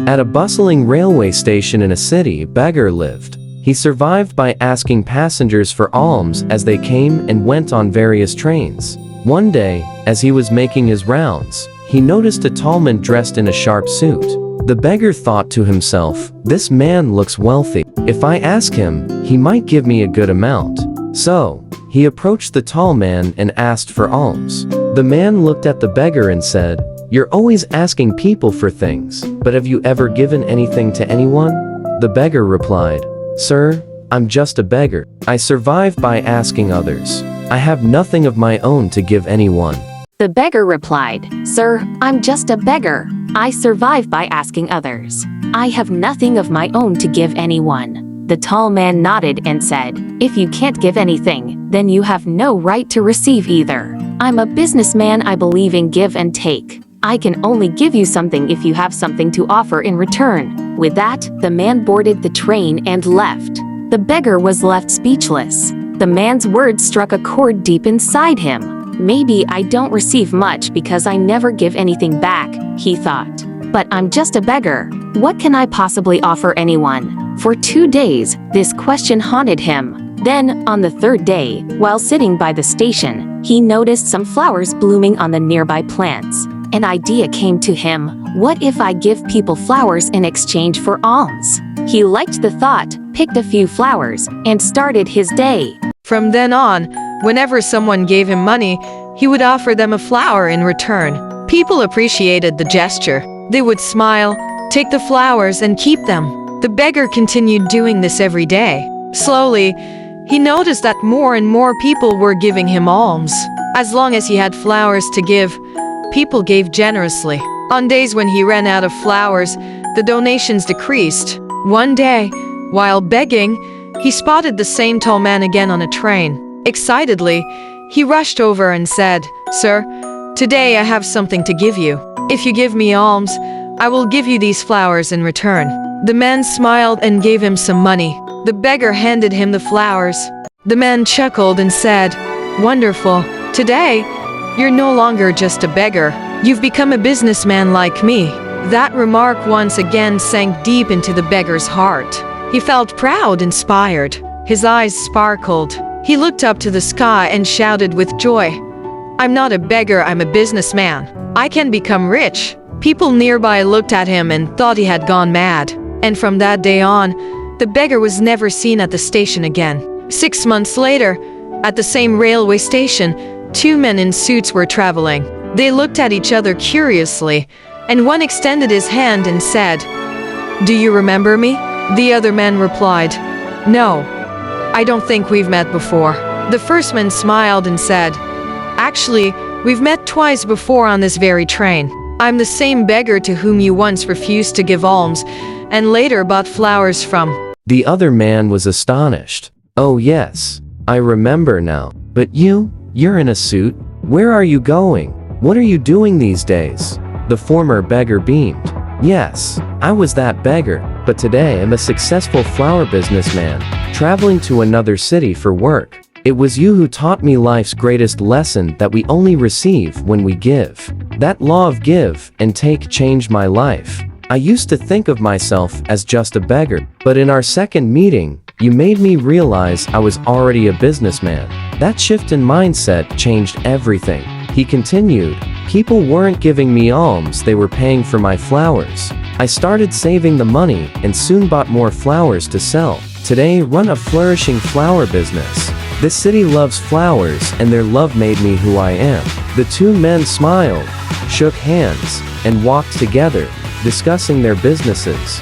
At a bustling railway station in a city, Beggar lived. He survived by asking passengers for alms as they came and went on various trains. One day, as he was making his rounds, he noticed a tall man dressed in a sharp suit. The beggar thought to himself, "This man looks wealthy. If I ask him, he might give me a good amount." So, he approached the tall man and asked for alms. The man looked at the beggar and said, "You're always asking people for things, but have you ever given anything to anyone?" The beggar replied, "Sir, I'm just a beggar. I survive by asking others. I have nothing of my own to give anyone." The beggar replied, "Sir, I'm just a beggar. I survive by asking others. I have nothing of my own to give anyone." The tall man nodded and said, "If you can't give anything, then you have no right to receive either. I'm a businessman. I believe in give and take. I can only give you something if you have something to offer in return." With that, the man boarded the train and left. The beggar was left speechless. The man's words struck a chord deep inside him. "Maybe I don't receive much because I never give anything back," he thought. "But I'm just a beggar. What can I possibly offer anyone?" For 2 days, this question haunted him. Then, on the third day, while sitting by the station, he noticed some flowers blooming on the nearby plants. An idea came to him. What if I give people flowers in exchange for alms? He liked the thought, picked a few flowers, and started his day. From then on, whenever someone gave him money, he would offer them a flower in return. People appreciated the gesture. They would smile, take the flowers, and keep them. The beggar continued doing this every day. Slowly, he noticed that more and more people were giving him alms. As long as he had flowers to give, people gave generously. On days when he ran out of flowers, the donations decreased. One day, while begging, he spotted the same tall man again on a train. Excitedly, he rushed over and said, "Sir, today I have something to give you. If you give me alms, I will give you these flowers in return." The man smiled and gave him some money. The beggar handed him the flowers. The man chuckled and said, "Wonderful. Today, you're no longer just a beggar. You've become a businessman like me." That remark once again sank deep into the beggar's heart. He felt proud, inspired. His eyes sparkled. He looked up to the sky and shouted with joy, "I'm not a beggar, I'm a businessman. I can become rich." People nearby looked at him and thought he had gone mad. And from that day on, the beggar was never seen at the station again. 6 months later, at the same railway station, 2 men in suits were traveling. They looked at each other curiously, and one extended his hand and said, "Do you remember me?" The other man replied, "No, I don't think we've met before." The first man smiled and said, "Actually, we've met twice before on this very train. I'm the same beggar to whom you once refused to give alms and later bought flowers from." The other man was astonished. "Oh yes, I remember now. But you're in a suit? Where are you going? What are you doing these days?" The former beggar beamed. "Yes, I was that beggar, but today I'm a successful flower businessman, traveling to another city for work. It was you who taught me life's greatest lesson, that we only receive when we give. That law of give and take changed my life. I used to think of myself as just a beggar, but in our second meeting, you made me realize I was already a businessman. That shift in mindset changed everything." He continued, "People weren't giving me alms, they were paying for my flowers. I started saving the money and soon bought more flowers to sell. Today, run a flourishing flower business. This city loves flowers, and their love made me who I am." The 2 men smiled, shook hands, and walked together, discussing their businesses.